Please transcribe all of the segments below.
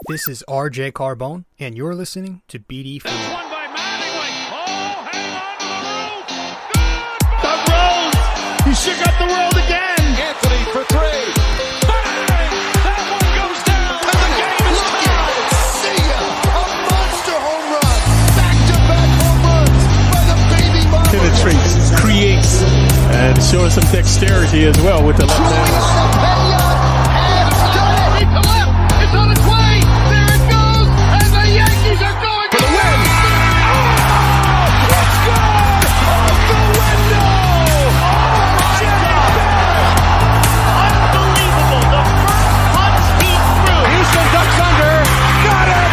This is RJ Carbone, and you're listening to BD4. One by Mattingly. Oh, hang on to the roof. Good. The Rose. He shook up the world again. Anthony for three. Bang! That one goes down. And the game is tied. See ya. A monster home run. Back-to-back home runs by the baby Bombers. Penetrates, creates, and shows some dexterity as well with the left hand. Deep to left. It's on its way. There it goes. And the Yankees are going for the win. Oh, it's good. Off the window. Oh, Jimmy Bennett. Unbelievable. The first punch he threw. Houston ducks under. Got it.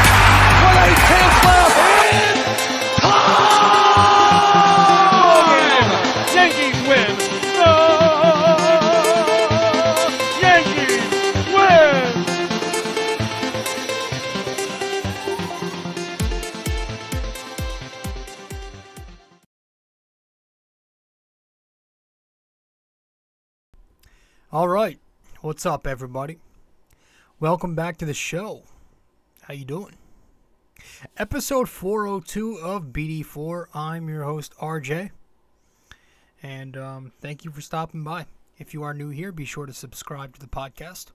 1/8 chance left. It's time. Yankees win. Yankees win. All right, what's up, everybody? Welcome back to the show. How you doing? Episode 402 of BD4. I'm your host, RJ. And thank you for stopping by. If you are new here, be sure to subscribe to the podcast.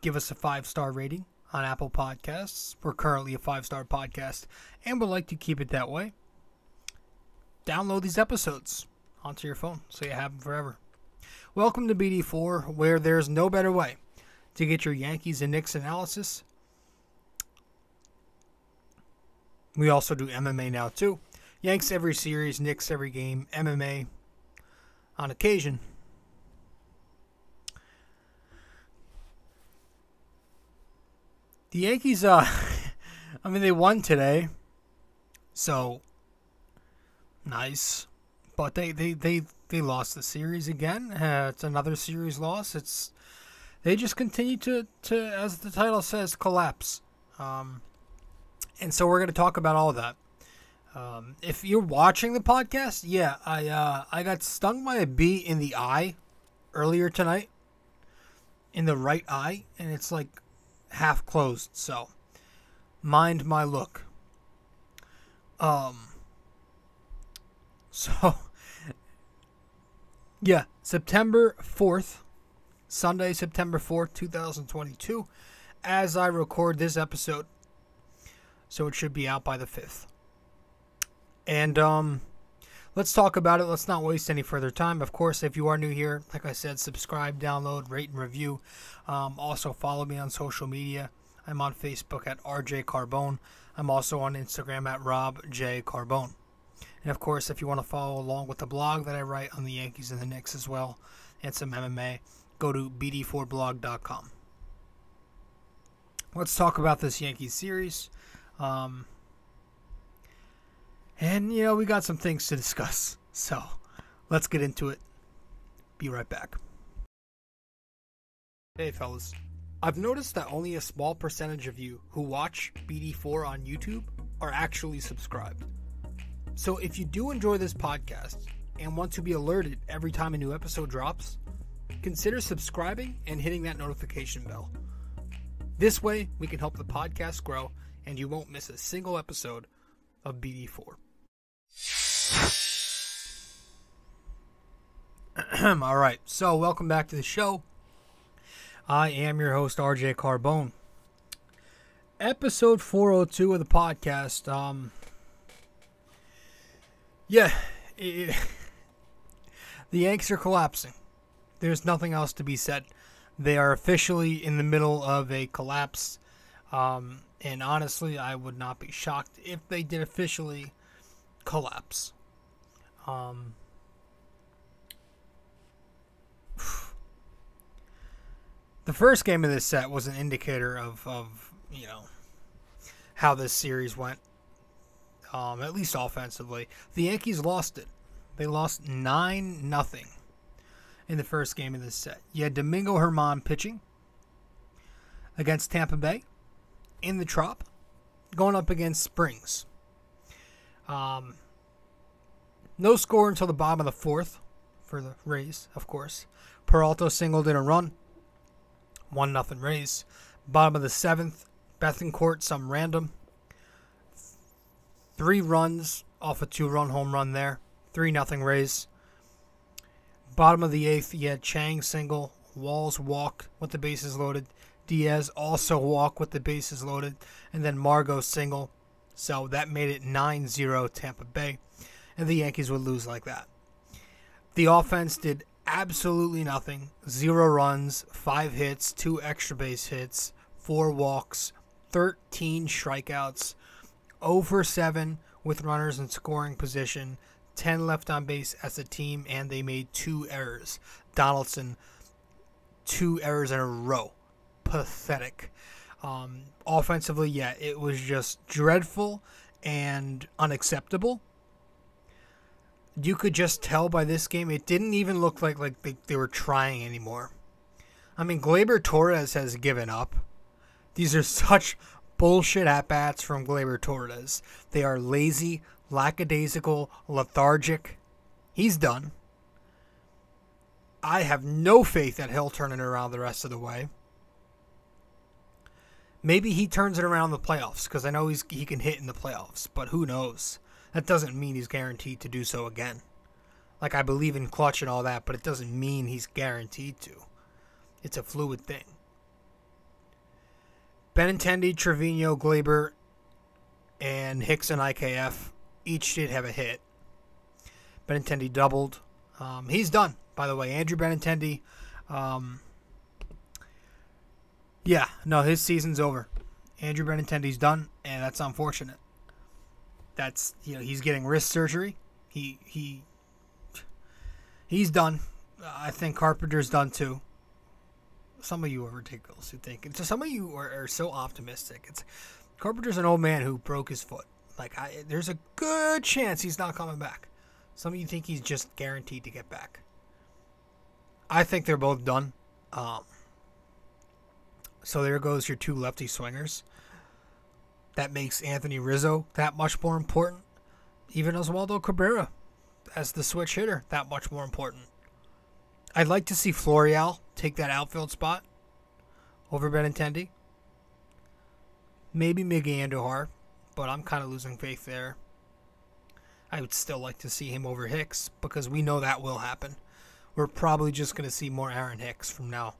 Give us a 5-star rating on Apple Podcasts. We're currently a 5-star podcast and would like to keep it that way. Download these episodes onto your phone so you have them forever. Welcome to BD4, where there's no better way to get your Yankees and Knicks analysis. We also do MMA now too. Yanks every series, Knicks every game, MMA on occasion. The Yankees, they won today, so nice. But they lost the series again. It's another series loss. They just continue to, as the title says, collapse. And so we're going to talk about all of that. If you're watching the podcast, yeah, I got stung by a bee in the eye earlier tonight, in the right eye, and it's like half closed. So mind my look. So yeah, September 4th, Sunday, September 4th, 2022, as I record this episode. So it should be out by the 5th. And let's talk about it. Let's not waste any further time. Of course, if you are new here, like I said, subscribe, download, rate, and review. Also, follow me on social media. I'm on Facebook at RJ Carbone. I'm also on Instagram at Rob J. Carbone. And, of course, if you want to follow along with the blog that I write on the Yankees and the Knicks as well, and some MMA, go to BD4blog.com. Let's talk about this Yankees series. And, we got some things to discuss. So, let's get into it. Be right back. Hey, fellas. I've noticed that only a small percentage of you who watch BD4 on YouTube are actually subscribed. So, if you do enjoy this podcast and want to be alerted every time a new episode drops, consider subscribing and hitting that notification bell. This way, we can help the podcast grow and you won't miss a single episode of BD4. Alright, so welcome back to the show. I am your host, RJ Carbone. Episode 402 of the podcast. The Yanks are collapsing. There's nothing else to be said. They are officially in the middle of a collapse. And honestly, I would not be shocked if they did officially collapse. The first game of this set was an indicator of how this series went, at least offensively. The Yankees lost it. They lost 9-0 in the first game of this set. You had Domingo Germán pitching against Tampa Bay in the Trop, going up against Springs. No score until the bottom of the fourth for the Rays, of course. Peralta singled in a run. 1-0 Rays. Bottom of the 7th, Bethancourt, some random. 3 runs off a 2-run home run there. 3-0 Rays. Bottom of the 8th, you had Chang single, Walls walk with the bases loaded. Diaz also walk with the bases loaded. And then Margot single. So that made it 9-0 Tampa Bay. And the Yankees would lose like that. The offense did absolutely nothing. 0 runs, 5 hits, 2 extra base hits, 4 walks, 13 strikeouts, 0 for 7 with runners in scoring position, 10 left on base as a team, and they made 2 errors. Donaldson, 2 errors in a row. Pathetic. Offensively, yeah, it was just dreadful and unacceptable. You could just tell by this game, it didn't even look like they were trying anymore. I mean, Gleyber Torres has given up. These are such bullshit at-bats from Gleyber Torres. They are lazy, lackadaisical, lethargic. He's done. I have no faith that he'll turn it around the rest of the way. Maybe he turns it around in the playoffs, because I know he can hit in the playoffs, but who knows? That doesn't mean he's guaranteed to do so again. Like, I believe in clutch and all that, but it doesn't mean he's guaranteed to. It's a fluid thing. Benintendi, Trevino, Gleyber, and Hicks and IKF each did have a hit. Benintendi doubled. He's done, by the way. Andrew Benintendi, his season's over. Andrew Benintendi's done, and that's unfortunate. That's, he's getting wrist surgery. He's done. I think Carpenter's done too. Some of you are ridiculous who think. Some of you are so optimistic. Carpenter's an old man who broke his foot. There's a good chance he's not coming back. Some of you think he's just guaranteed to get back. I think they're both done. So there goes your 2 lefty swingers. That makes Anthony Rizzo that much more important. Even Oswaldo Cabrera, as the switch hitter, that much more important. I'd like to see Florial take that outfield spot over Benintendi. Maybe Miggy Andujar, but I'm kind of losing faith there. I would still like to see him over Hicks, because we know that will happen. We're probably just going to see more Aaron Hicks until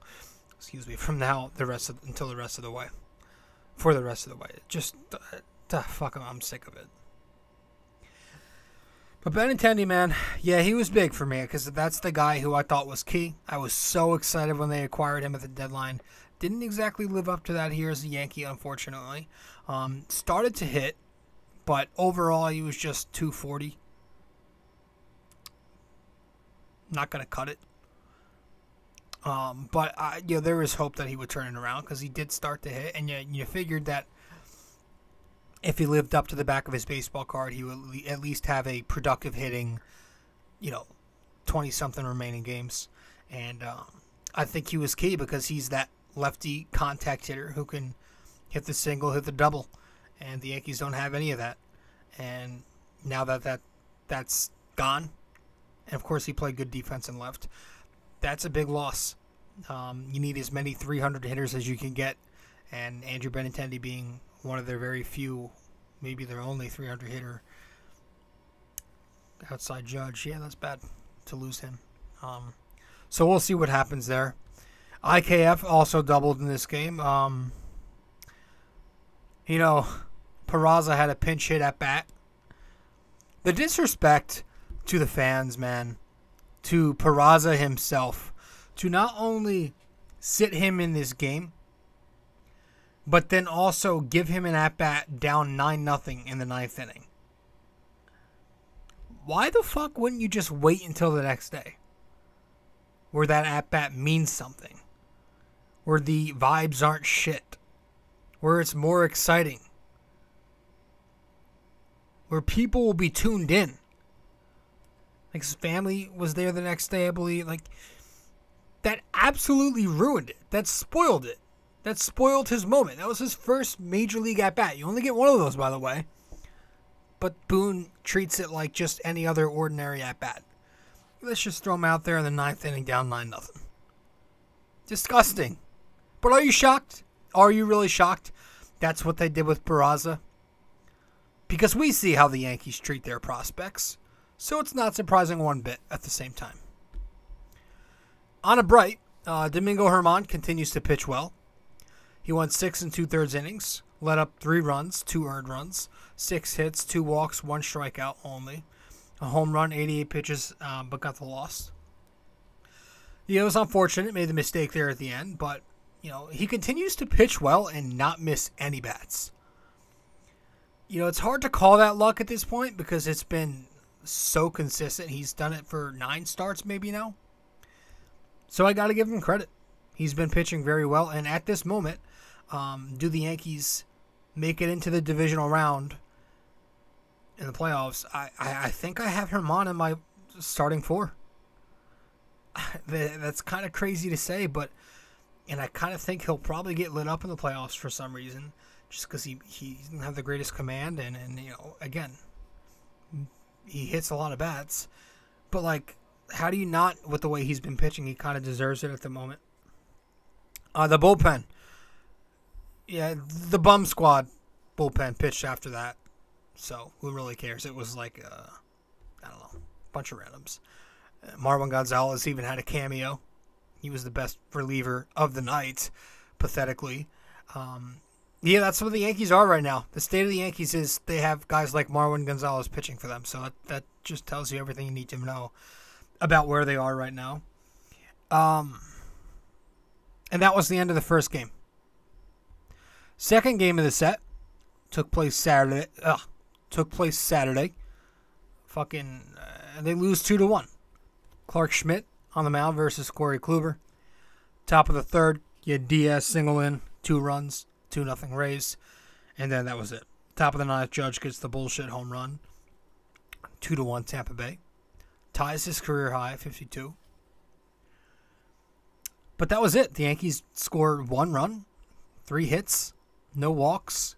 the rest of the way. For the rest of the way. Just, fuck him, I'm sick of it. But Benintendi, man, yeah, he was big for me, because that's the guy who I thought was key. I was so excited when they acquired him at the deadline. Didn't exactly live up to that here as a Yankee, unfortunately. Started to hit, but overall he was just 240. Not going to cut it. But there was hope that he would turn it around, because he did start to hit, and you figured that if he lived up to the back of his baseball card, he would at least have a productive hitting, 20-something remaining games. And I think he was key, because he's that lefty contact hitter who can hit the single, hit the double, and the Yankees don't have any of that. And now that's gone, and of course he played good defense in left, that's a big loss. You need as many 300 hitters as you can get, and Andrew Benintendi being one of their very few, maybe their only 300 hitter outside Judge. Yeah, that's bad to lose him. So we'll see what happens there. IKF also doubled in this game. Peraza had a pinch hit at bat. The disrespect to the fans, man, to Peraza himself, to not only sit him in this game, but then also give him an at-bat down 9-0 in the 9th inning. Why the fuck wouldn't you just wait until the next day, where that at-bat means something, where the vibes aren't shit, where it's more exciting, where people will be tuned in? Like, his family was there the next day, I believe. Like, that absolutely ruined it. That spoiled it. That spoiled his moment. That was his first major league at-bat. You only get one of those, by the way. But Boone treats it like just any other ordinary at-bat. Let's just throw him out there in the 9th inning down 9-0. Disgusting. But are you shocked? Are you really shocked that's what they did with Peraza? Because we see how the Yankees treat their prospects, so it's not surprising one bit at the same time. On a bright, Domingo Germán continues to pitch well. He went 6 2/3 innings, let up 3 runs, 2 earned runs, 6 hits, 2 walks, 1 strikeout only. A home run, 88 pitches, but got the loss. Yeah, it was unfortunate, made the mistake there at the end, but he continues to pitch well and not miss any bats. It's hard to call that luck at this point because it's been so consistent. He's done it for 9 starts maybe now. So I got to give him credit. He's been pitching very well, and at this moment, do the Yankees make it into the divisional round in the playoffs? I think I have Germán in my starting 4. That's kind of crazy to say, and I kind of think he'll probably get lit up in the playoffs for some reason, just because he doesn't have the greatest command, and again, he hits a lot of bats. But, how do you not, with the way he's been pitching, he kind of deserves it at the moment. The bullpen. Yeah, the bum squad bullpen pitched after that, so who really cares? It was I don't know, a bunch of randoms. Marwin Gonzalez even had a cameo. He was the best reliever of the night, pathetically. Yeah, that's what the Yankees are right now. The state of the Yankees is they have guys like Marwin Gonzalez pitching for them, so that just tells you everything you need to know about where they are right now. And that was the end of the first game. Second game of the set took place Saturday. They lose 2-1. Clark Schmidt on the mound versus Corey Kluber. Top of the third, you had Diaz single in, 2 runs, 2-0 Rays, and then that was it. Top of the ninth, Judge gets the bullshit home run. 2-1 Tampa Bay. Ties his career high, 52. But that was it. The Yankees scored 1 run, 3 hits, no walks,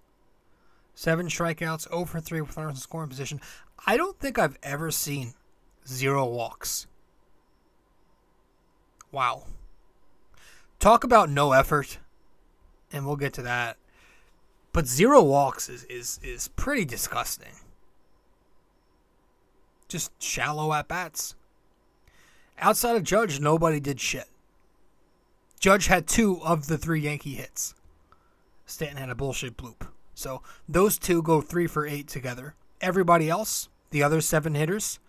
7 strikeouts, 0 for 3 with runners in scoring position. I don't think I've ever seen 0 walks. Wow. Talk about no effort, and we'll get to that. But 0 walks is pretty disgusting. Just shallow at-bats. Outside of Judge, nobody did shit. Judge had 2 of the 3 Yankee hits. Stanton had a bullshit bloop. So those 2 go 3 for 8 together. Everybody else, the other 7 hitters,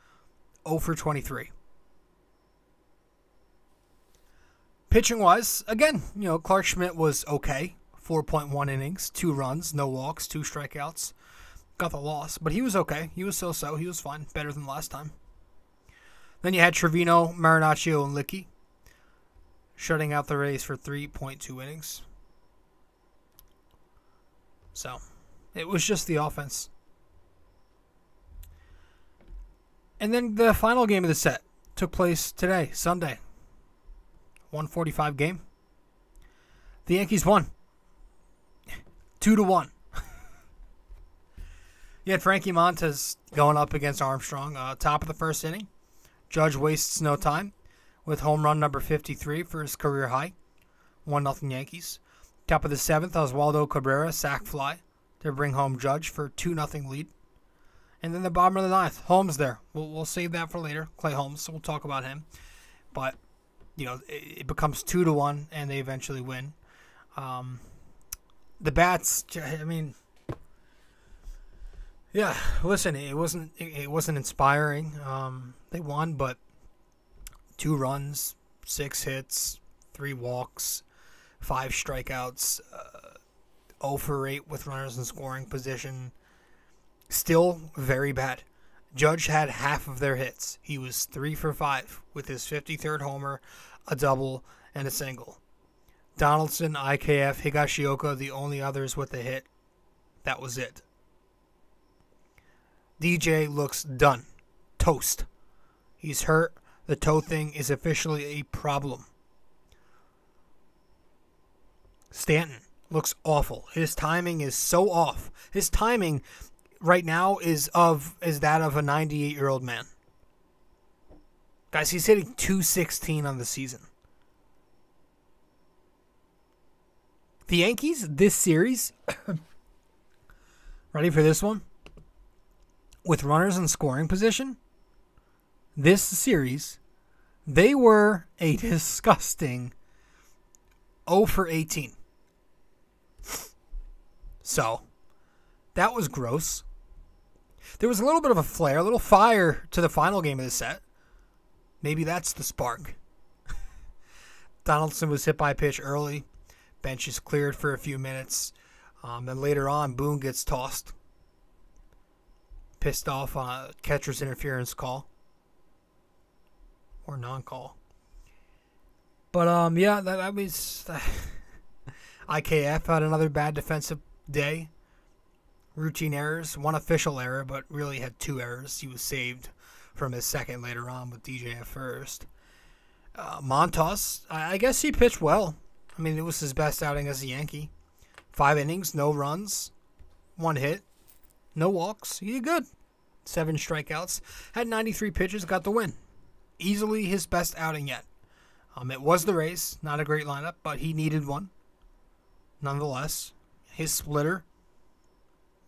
0 for 23. Pitching-wise, again, Clark Schmidt was okay. 4.1 innings, 2 runs, no walks, 2 strikeouts. Got the loss, but he was okay. He was so-so. He was fine. Better than last time. Then you had Trevino, Marinaccio, and Licky shutting out the Rays for 3.2 innings. So, it was just the offense. And then the final game of the set took place today, Sunday. 1:45 game. The Yankees won. 2-1. You had Frankie Montas going up against Armstrong. Top of the first inning. Judge wastes no time with home run number 53 for his career high. 1-0 Yankees. Top of the 7th, Oswaldo Cabrera sac fly to bring home Judge for 2-0 lead. And then the bottom of the 9th, Holmes there. We'll save that for later. Clay Holmes, so we'll talk about him. But, it becomes 2-1, and they eventually win. The bats, yeah, listen, it wasn't inspiring. They won, but 2 runs, 6 hits, 3 walks, 5 strikeouts, 0 for 8 with runners in scoring position. Still very bad. Judge had half of their hits. He was 3 for 5 with his 53rd homer, a double, and a single. Donaldson, IKF, Higashioka, the only others with a hit. That was it. DJ looks done. Toast. He's hurt. The toe thing is officially a problem. Stanton looks awful. His timing is so off. His timing right now is that of a 98-year-old man. Guys, he's hitting .216 on the season. The Yankees, this series, ready for this one? With runners in scoring position, this series, they were a disgusting 0 for 18. So, that was gross. There was a little bit of a flare, a little fire to the final game of the set. Maybe that's the spark. Donaldson was hit by a pitch early. Bench is cleared for a few minutes. Then later on, Boone gets tossed. Pissed off on a catcher's interference call. Or non-call. But, yeah, that was... IKF had another bad defensive day. Routine errors. One official error, but really had 2 errors. He was saved from his second later on with DJ at first. Montas, I guess he pitched well. I mean, it was his best outing as a Yankee. 5 innings, no runs, 1 hit, no walks. He did good. 7 strikeouts. Had 93 pitches, got the win. Easily his best outing yet. It was the race, not a great lineup, but he needed one. Nonetheless, his splitter,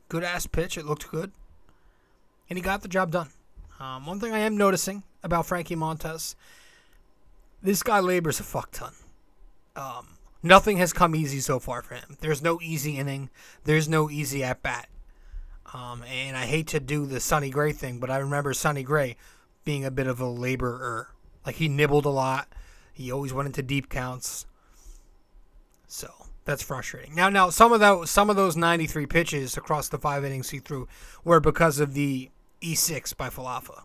good-ass pitch. It looked good. And he got the job done. One thing I am noticing about Frankie Montas, this guy labors a fuck ton. Nothing has come easy so far for him. There's no easy inning. There's no easy at-bat. And I hate to do the Sonny Gray thing, but I remember Sonny Gray being a bit of a laborer. Like, he nibbled a lot. He always went into deep counts. So, that's frustrating. Now, some of those 93 pitches across the 5 innings he threw were because of the E6 by Falefa.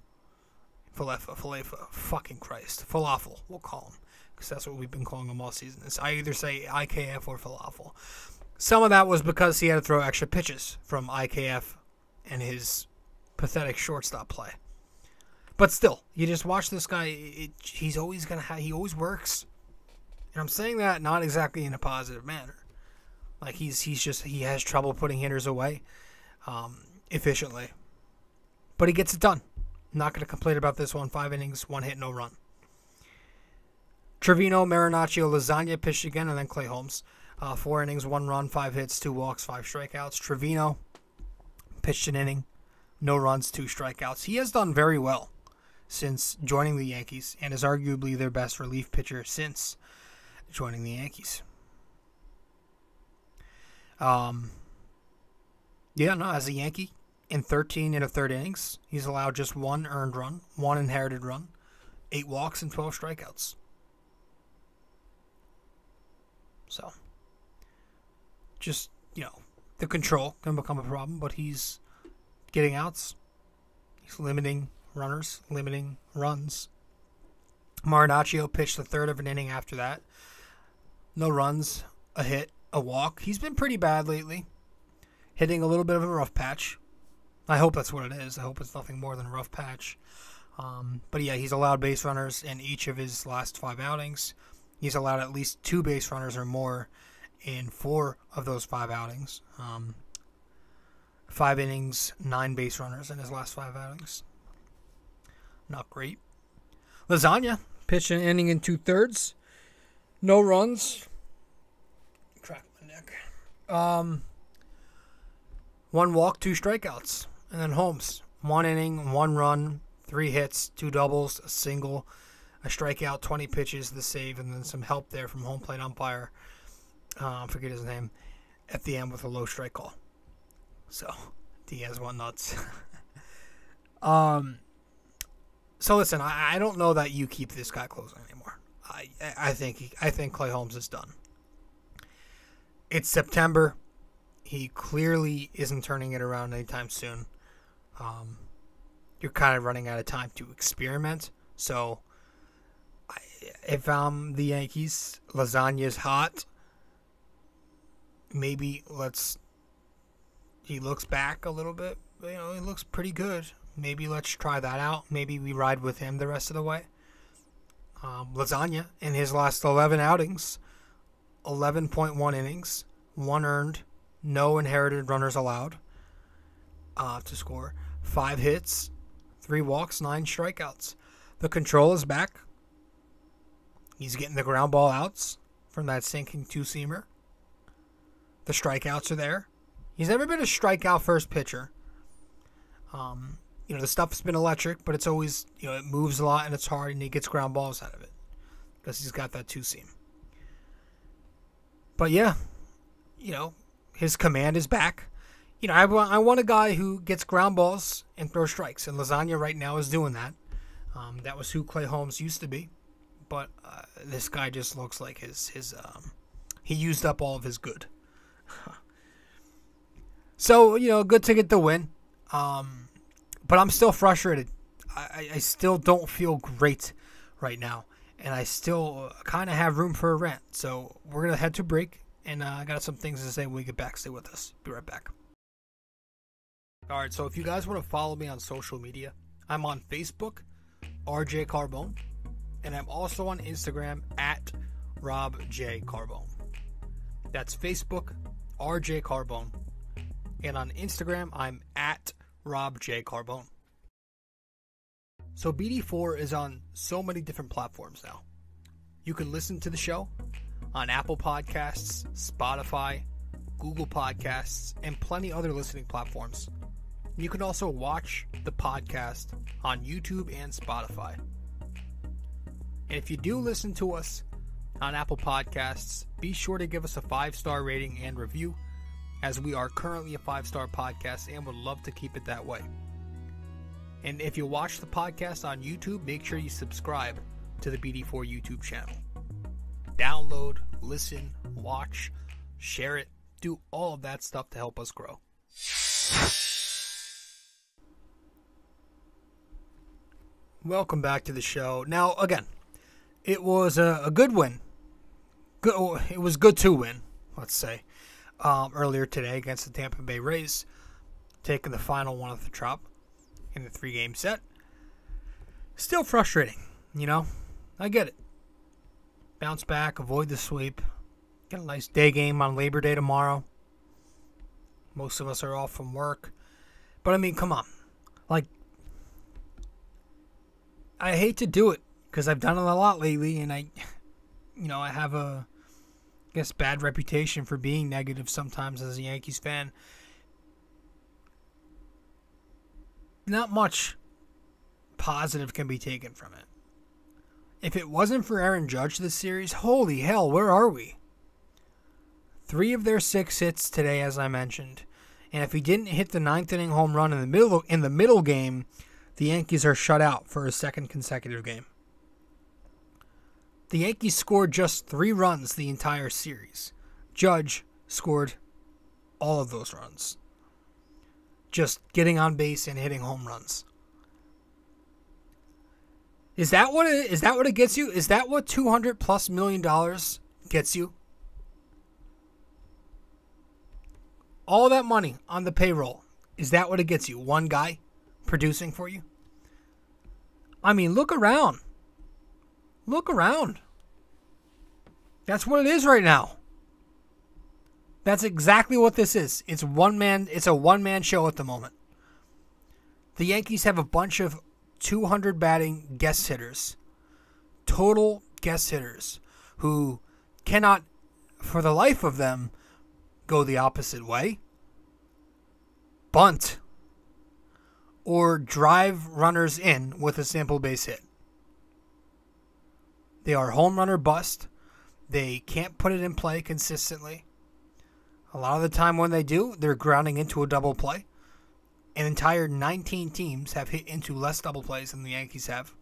Fucking Christ. Falafel, we'll call him. Because that's what we've been calling him all season. I either say IKF or Falafel. Some of that was because he had to throw extra pitches from IKF and his pathetic shortstop play. But still, you just watch this guy. He's always he always works. And I'm saying that not exactly in a positive manner. Like he has trouble putting hitters away efficiently. But he gets it done. Not going to complain about this one. 5 innings, 1 hit, no run. Trevino, Marinaccio, Lasagna pitched again, and then Clay Holmes. 4 innings, 1 run, 5 hits, 2 walks, 5 strikeouts. Trevino pitched an inning, no runs, 2 strikeouts. He has done very well since joining the Yankees and is arguably their best relief pitcher since joining the Yankees. As a Yankee, in 13 1/3 innings, he's allowed just 1 earned run, 1 inherited run, 8 walks, and 12 strikeouts. So, just, the control can become a problem, but he's getting outs. He's limiting runners, limiting runs. Marinaccio pitched the 1/3 of an inning after that. No runs, a hit, a walk. He's been pretty bad lately, hitting a little bit of a rough patch. I hope that's what it is. I hope it's nothing more than a rough patch. But yeah, he's allowed base runners in each of his last 5 outings. He's allowed at least 2 base runners or more in 4 of those 5 outings. 5 innings, 9 base runners in his last 5 outings. Not great. Lasagna pitched an inning in 2/3. No runs. Crack my neck. 1 walk, 2 strikeouts. And then Holmes, 1 inning, 1 run, 3 hits, 2 doubles, a single, a strikeout, 20 pitches, the save, and then some help there from home plate umpire. I forget his name. At the end with a low strike call. So, Diaz went nuts. So listen, I don't know that you keep this guy closing anymore. I think Clay Holmes is done. It's September. He clearly isn't turning it around anytime soon. You're kind of running out of time to experiment. So, if I'm the Yankees, Lasagna's hot. Maybe he looks back a little bit. He looks pretty good. Maybe let's try that out. Maybe we ride with him the rest of the way. Lasagna, in his last 11 outings, 11.1 innings, 1 earned, no inherited runners allowed to score, 5 hits, 3 walks, 9 strikeouts. The control is back. He's getting the ground ball outs from that sinking 2-seamer. The strikeouts are there. He's never been a strikeout first pitcher. The stuff's been electric, but it's always, it moves a lot and it's hard and he gets ground balls out of it because he's got that two-seam. But yeah, his command is back. I want a guy who gets ground balls and throws strikes, and Loaisiga right now is doing that. That was who Clay Holmes used to be, but this guy just looks like he used up all of his good. So, good to get the win. But I'm still frustrated. I still don't feel great right now. And I still kind of have room for a rant. So we're going to head to break. And I got some things to say when we get back. Stay with us. Be right back. All right. So if you guys want to follow me on social media, I'm on Facebook, RJ Carbone. And I'm also on Instagram at Rob J. Carbone. That's Facebook, RJ Carbone. And on Instagram, I'm at Rob J. Carbone. So BD4 is on so many different platforms now. You can listen to the show on Apple Podcasts, Spotify, Google Podcasts, and plenty other listening platforms. You can also watch the podcast on YouTube and Spotify. And if you do listen to us on Apple Podcasts, be sure to give us a 5-star rating and review, as we are currently a 5-star podcast and would love to keep it that way. And if you watch the podcast on YouTube, make sure you subscribe to the BD4 YouTube channel. Download, listen, watch, share it, do all of that stuff to help us grow. Welcome back to the show. Now, again, it was a good win. It was good to win, let's say. Earlier today against the Tampa Bay Rays, taking the final one at the Trop in the 3-game set. Still frustrating, I get it. Bounce back, avoid the sweep. Get a nice day game on Labor Day tomorrow. Most of us are off from work. But come on. I hate to do it because I've done it a lot lately, and I have a bad reputation for being negative sometimes as a Yankees fan. Not much positive can be taken from it. If it wasn't for Aaron Judge this series, holy hell, where are we? 3 of their 6 hits today, as I mentioned. And if he didn't hit the 9th inning home run in the middle game, the Yankees are shut out for a second consecutive game. The Yankees scored just 3 runs the entire series. Judge scored all of those runs. Just getting on base and hitting home runs. Is that what it gets you? Is that what $200+ million gets you? All that money on the payroll. Is that what it gets you? One guy producing for you? Look around. Look around. That's what it is right now. That's exactly what this is. It's a one-man show at the moment. The Yankees have a bunch of 200 batting guest hitters. Total guest hitters who cannot, for the life of them, go the opposite way, bunt, or drive runners in with a simple base hit. They are home run or bust. They can't put it in play consistently. A lot of the time when they do, they're grounding into a double play. An entire 19 teams have hit into less double plays than the Yankees have.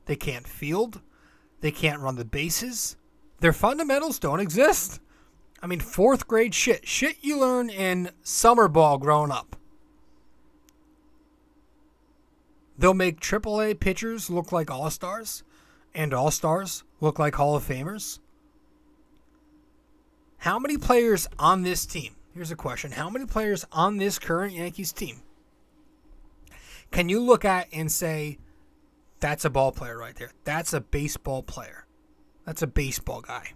They can't field. They can't run the bases. Their fundamentals don't exist. 4th grade shit. Shit you learn in summer ball growing up. They'll make AAA pitchers look like all-stars, and all-stars look like Hall of Famers. How many players on this team, here's a question, how many players on this current Yankees team can you look at and say, that's a ball player right there? That's a baseball player. That's a baseball guy.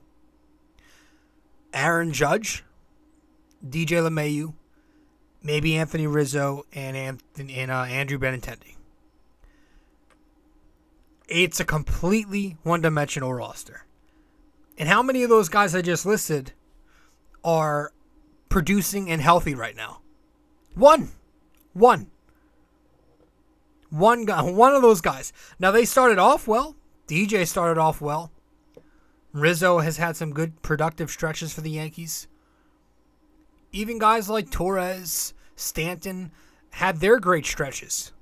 Aaron Judge, DJ LeMahieu, maybe Anthony Rizzo, and Andrew Benintendi. It's a completely one-dimensional roster. And how many of those guys I just listed are producing and healthy right now. One guy, one of those guys. Now, they started off well. DJ started off well. Rizzo has had some good productive stretches for the Yankees. Even guys like Torres, Stanton had their great stretches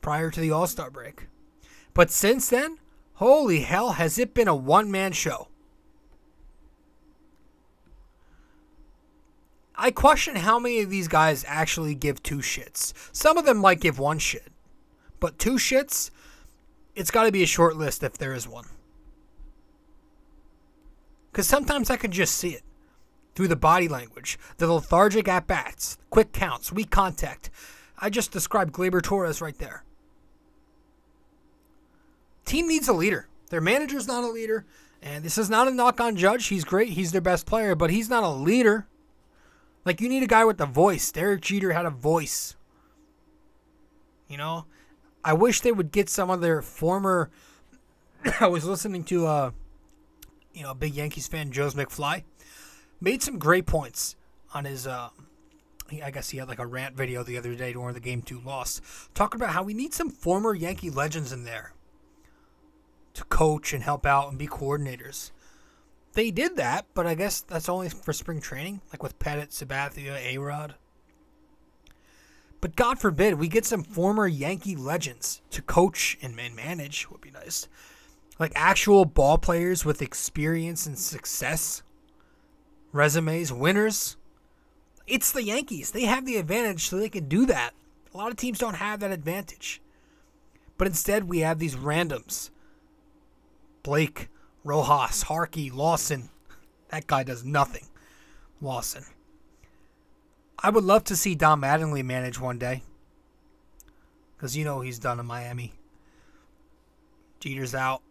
prior to the All-Star break. But since then, holy hell, has it been a one-man show. I question how many of these guys actually give two shits. Some of them might give one shit. But two shits, it's got to be a short list if there is one. Because sometimes I can just see it. Through the body language, the lethargic at-bats, quick counts, weak contact. I just described Gleyber Torres right there. Team needs a leader. Their manager's not a leader. And this is not a knock on Judge. He's great. He's their best player. But he's not a leader. Like, you need a guy with a voice. Derek Jeter had a voice. You know? I wish they would get some of their former... I was listening to a big Yankees fan, Joe's McFly. Made some great points on his... I guess he had like a rant video the other day during the Game 2 loss. Talking about how we need some former Yankee legends in there. To coach and help out and be coordinators. They did that, but I guess that's only for spring training, like with Pettit, Sabathia, A-Rod. But God forbid we get some former Yankee legends to coach and manage. Would be nice. Like actual ball players with experience and success. Resumes, winners. It's the Yankees. They have the advantage, so they can do that. A lot of teams don't have that advantage. But instead, we have these randoms. Blake, Rojas, Harkey, Lawson. That guy does nothing. Lawson. I would love to see Don Mattingly manage one day. Because you know he's done in Miami. Jeter's out.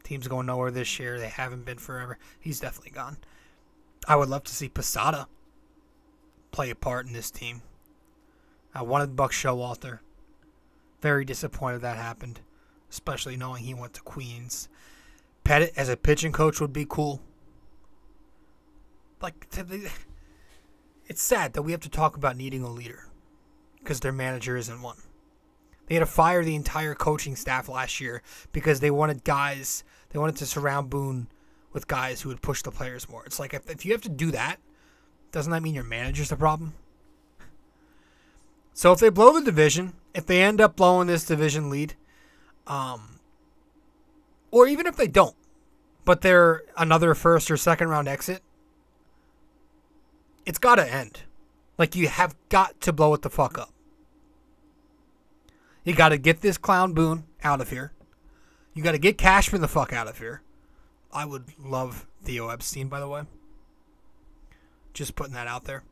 Team's going nowhere this year. They haven't been forever. He's definitely gone. I would love to see Posada play a part in this team. I wanted Buck Showalter. Very disappointed that happened. Especially knowing he went to Queens. Pettit as a pitching coach would be cool. Like, it's sad that we have to talk about needing a leader. Because their manager isn't one. They had to fire the entire coaching staff last year because they wanted to surround Boone with guys who would push the players more. It's like, if you have to do that, doesn't that mean your manager's the problem? So if they blow the division, if they end up blowing this division lead, or even if they don't, but they're another first or second round exit, it's got to end. Like, you have got to blow it the fuck up. You got to get this clown Boone out of here. You got to get Cashman the fuck out of here. I would love Theo Epstein, by the way. Just putting that out there.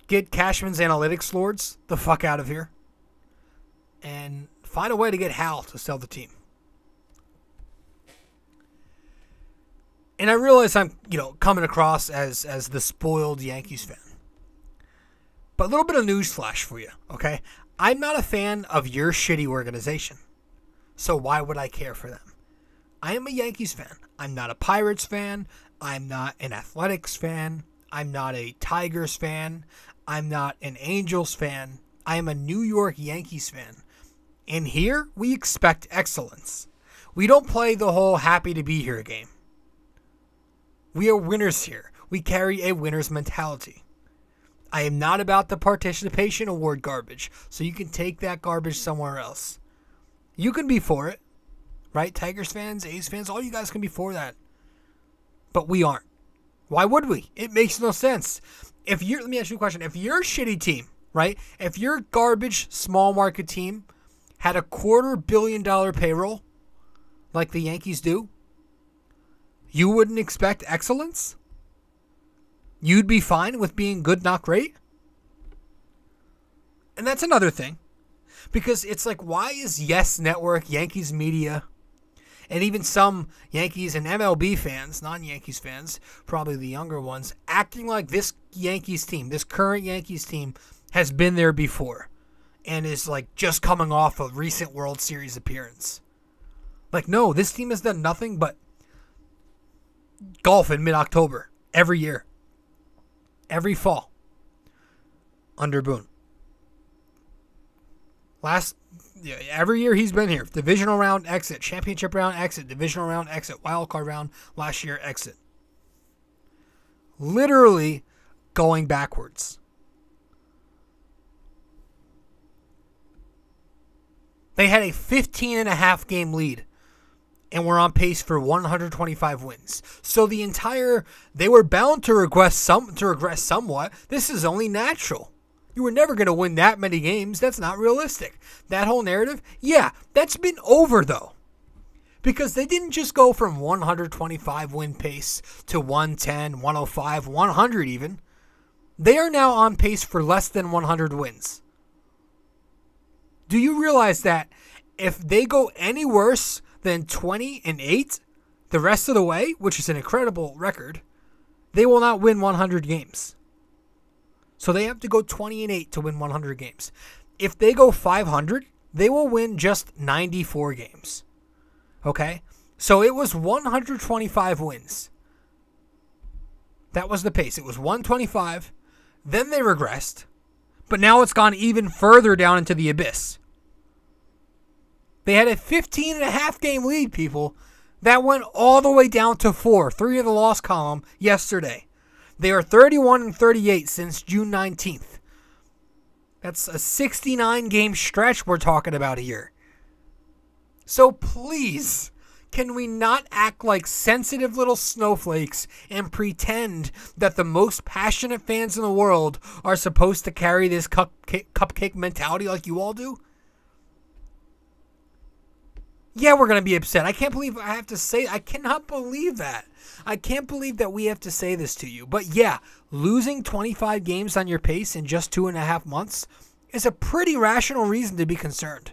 Get Cashman's analytics lords the fuck out of here. And find a way to get Hal to sell the team. And I realize I'm, coming across as the spoiled Yankees fan. But a little bit of news flash for you, okay? I'm not a fan of your shitty organization. So why would I care for them? I am a Yankees fan. I'm not a Pirates fan. I'm not an Athletics fan. I'm not a Tigers fan. I'm not an Angels fan. I am a New York Yankees fan. And here, we expect excellence. We don't play the whole happy to be here game. We are winners here. We carry a winner's mentality. I am not about the participation award garbage, so you can take that garbage somewhere else. You can be for it, right? Tigers fans, A's fans, all you guys can be for that. But we aren't. Why would we? It makes no sense. Let me ask you a question. If your shitty team, right? If your garbage small market team had a $250 million payroll, like the Yankees do, you wouldn't expect excellence? You'd be fine with being good, not great? And that's another thing. Because it's like, why is Yes Network, Yankees media, and even some Yankees and MLB fans, non-Yankees fans, probably the younger ones, acting like this Yankees team, this current Yankees team, has been there before and is like just coming off a recent World Series appearance? Like, no, this team has done nothing but golf in mid-October every year. Every fall. Under Boone. Every year he's been here. Divisional round, exit. Championship round, exit. Divisional round, exit. Wild card round, last year, exit. Literally going backwards. They had a 15.5 game lead and were on pace for 125 wins. So they were bound to regress somewhat. This is only natural. You were never going to win that many games. That's not realistic. That whole narrative, yeah, that's been over though. Because they didn't just go from 125 win pace to 110, 105, 100 even. They are now on pace for less than 100 wins. Do you realize that if they go any worse than 20-8 the rest of the way, which is an incredible record, they will not win 100 games. So they have to go 20-8 to win 100 games. If they go 500, they will win just 94 games. Okay? So it was 125 wins. That was the pace. It was 125. Then they regressed. But now it's gone even further down into the abyss. They had a 15.5 game lead, people. That went all the way down to 4. 3 of the loss column yesterday. They are 31-38 since June 19th. That's a 69 game stretch we're talking about here. So please, can we not act like sensitive little snowflakes and pretend that the most passionate fans in the world are supposed to carry this cupcake mentality like you all do? Yeah, we're going to be upset. I can't believe I have to say, I cannot believe that. I can't believe that we have to say this to you. But yeah, losing 25 games on your pace in just 2.5 months is a pretty rational reason to be concerned.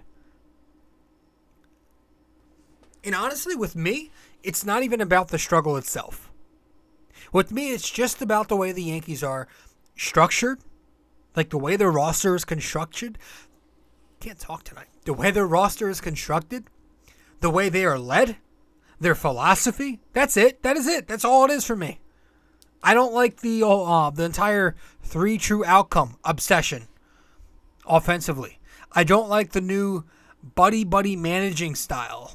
And honestly, with me, it's not even about the struggle itself. With me, it's just about the way the Yankees are structured, like the way their roster is constructed. Can't talk tonight. The way their roster is constructed, the way they are led, their philosophy. That's it. That is it. That's all it is for me. I don't like the entire 3 true outcome obsession offensively. I don't like the new buddy managing style.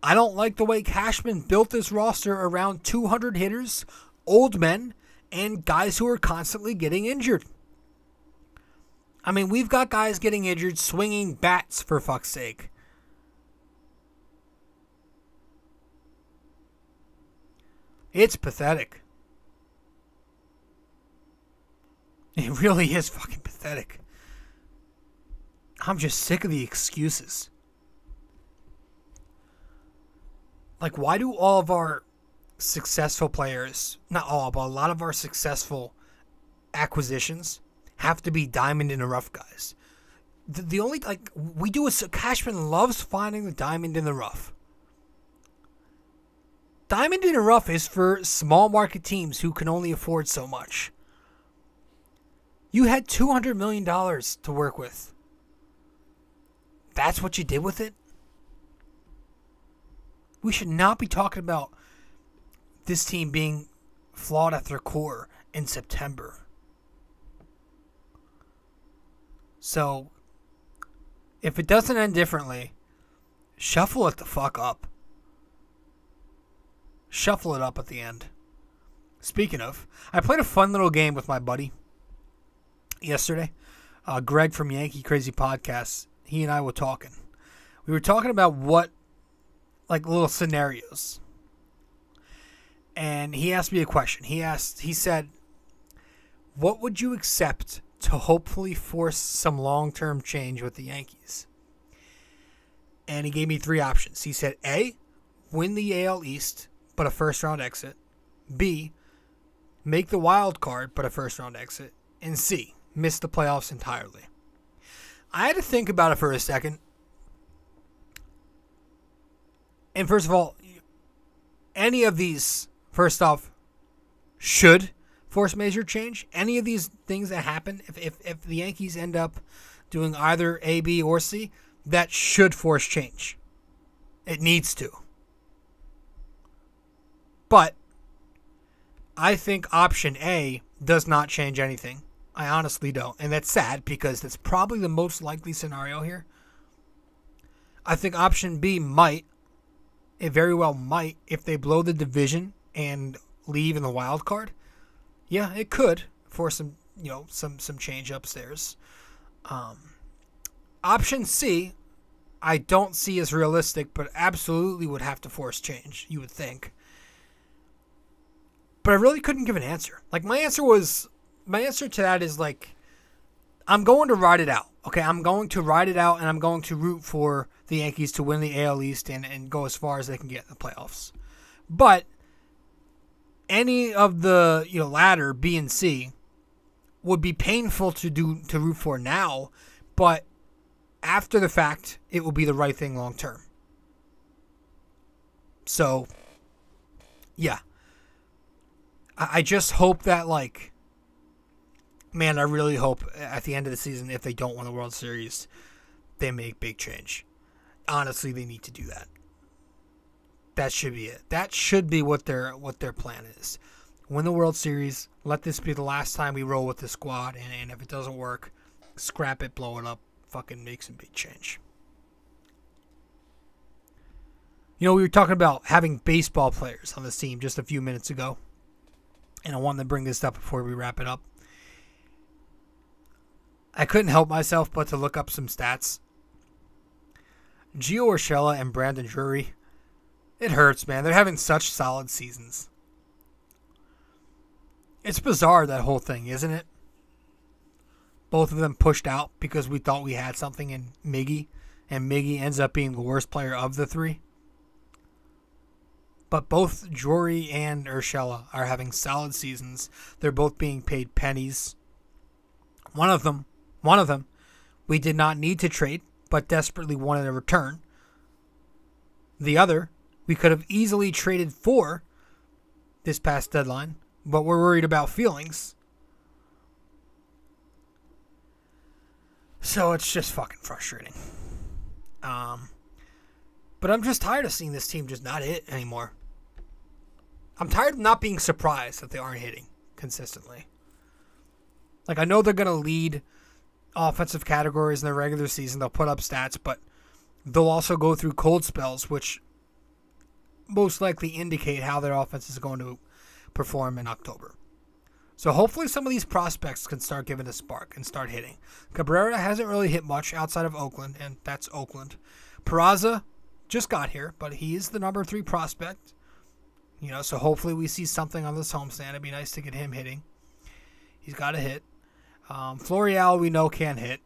I don't like the way Cashman built this roster around 200 hitters, old men, and guys who are constantly getting injured. I mean, we've got guys getting injured swinging bats, for fuck's sake. It's pathetic. It really is fucking pathetic. I'm just sick of the excuses. Like, why do all of our successful players, not all, but a lot of our successful acquisitions have to be diamond in the rough guys? The only, like, we do is Cashman loves finding the diamond in the rough. Diamond in the rough is for small market teams who can only afford so much. You had $200 million to work with. That's what you did with it? We should not be talking about this team being flawed at their core in September. So, if it doesn't end differently, shuffle it the fuck up. Shuffle it up at the end. Speaking of, I played a fun little game with my buddy yesterday. Greg from Yankee Crazy Podcast. He and I were talking. We were talking about what, like, little scenarios. And he asked me a question. He said, what would you accept to hopefully force some long-term change with the Yankees? And he gave me 3 options. He said, A, win the AL East, but a first-round exit. B, make the wild card, but a first-round exit. And C, miss the playoffs entirely. I had to think about it for a second. And first of all, any of these, first off, should force major change. Any of these things that happen, if the Yankees end up doing either A, B, or C, that should force change. It needs to. But I think option A does not change anything. I honestly don't. And that's sad because that's probably the most likely scenario here. I think option B might. It very well might if they blow the division and leave in the wild card. Yeah, it could for some change upstairs. Option C, I don't see as realistic, but absolutely would have to force change, you would think. But I really couldn't give an answer. Like, my answer to that is, like, I'm going to ride it out. Okay, I'm going to ride it out, and I'm going to root for the Yankees to win the AL East and go as far as they can get in the playoffs. But any of the ladder, B and C, would be painful to root for now, but after the fact, it will be the right thing long term. So, yeah. I just hope that, like, man, I really hope at the end of the season, if they don't win the World Series, they make big change. Honestly, they need to do that. That should be it. That should be what their plan is. Win the World Series. Let this be the last time we roll with the squad. And if it doesn't work, scrap it, blow it up, fucking make some big change. We were talking about having baseball players on this team just a few minutes ago. And I wanted to bring this up before we wrap it up. I couldn't help myself but to look up some stats. Gio Urshela and Brandon Drury, it hurts, man. They're having such solid seasons. It's bizarre, that whole thing, isn't it? Both of them pushed out because we thought we had something in Miggy, and Miggy ends up being the worst player of the three. But both Drury and Urshela are having solid seasons. They're both being paid pennies. One of them, we did not need to trade, but desperately wanted a return. The other, we could have easily traded for this past deadline, but we're worried about feelings. So it's just fucking frustrating. But I'm just tired of seeing this team just not hit anymore. I'm tired of not being surprised that they aren't hitting consistently. Like, I know they're going to lead offensive categories in the regular season. They'll put up stats, but they'll also go through cold spells, which most likely indicate how their offense is going to perform in October. So hopefully some of these prospects can start giving a spark and start hitting. Cabrera hasn't really hit much outside of Oakland, and that's Oakland. Peraza just got here, but he is the number 3 prospect. So hopefully we see something on this homestand. It'd be nice to get him hitting. He's got to hit. Florial, we know, can't hit.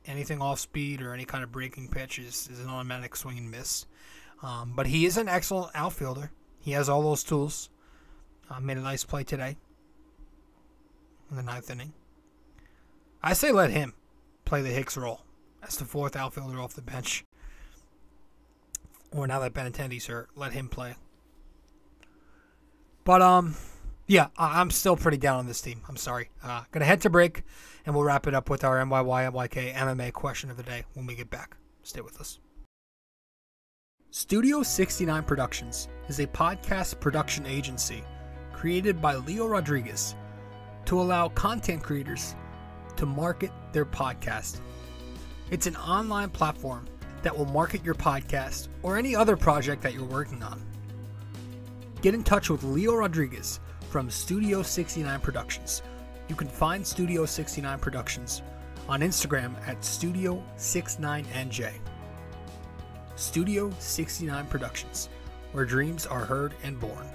Anything off speed or any kind of breaking pitch is an automatic swing and miss. But he is an excellent outfielder. He has all those tools. Made a nice play today in the 9th inning. I say let him play the Hicks role as the 4th outfielder off the bench. Or now that Benintendi's hurt, let him play. But, yeah, I'm still pretty down on this team. I'm sorry. Gonna head to break, and we'll wrap it up with our NYY-NYK-MMA question of the day when we get back. Stay with us. Studio 69 Productions is a podcast production agency created by Leo Rodriguez to allow content creators to market their podcast. It's an online platform that will market your podcast or any other project that you're working on. Get in touch with Leo Rodriguez from Studio 69 Productions. You can find Studio 69 Productions on Instagram at Studio69NJ. Studio 69 Productions, where dreams are heard and born.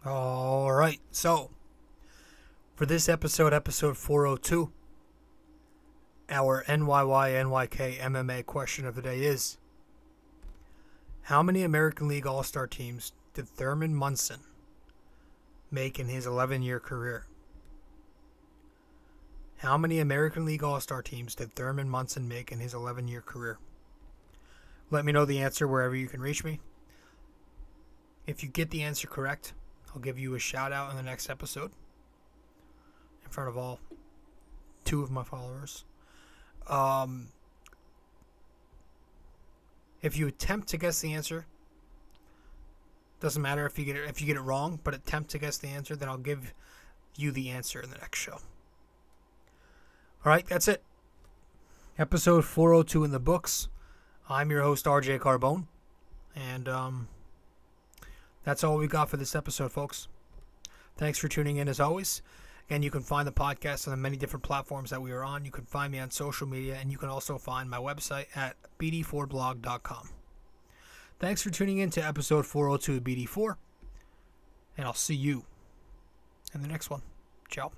All right, so for this episode 402, our NYY-NYK-MMA question of the day is, how many American League All-Star teams did Thurman Munson make in his 11-year career? How many American League All-Star teams did Thurman Munson make in his 11-year career? Let me know the answer wherever you can reach me. If you get the answer correct, I'll give you a shout-out in the next episode in front of all 2 of my followers. If you attempt to guess the answer, doesn't matter if you get it wrong, but attempt to guess the answer, then I'll give you the answer in the next show. All right, that's it. Episode 402 in the books. I'm your host, RJ Carbone, and that's all we got for this episode, folks. Thanks for tuning in as always. Again, you can find the podcast on the many different platforms that we are on. You can find me on social media, and you can also find my website at BD4blog.com. Thanks for tuning in to episode 402 of BD4, and I'll see you in the next one. Ciao.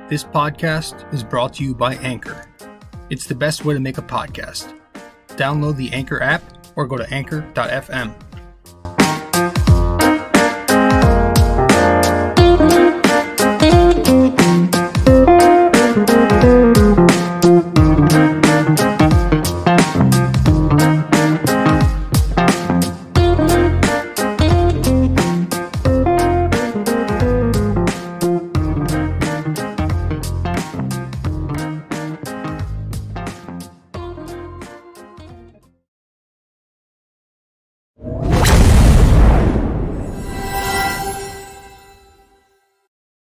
This podcast is brought to you by Anchor. It's the best way to make a podcast. Download the Anchor app or go to anchor.fm.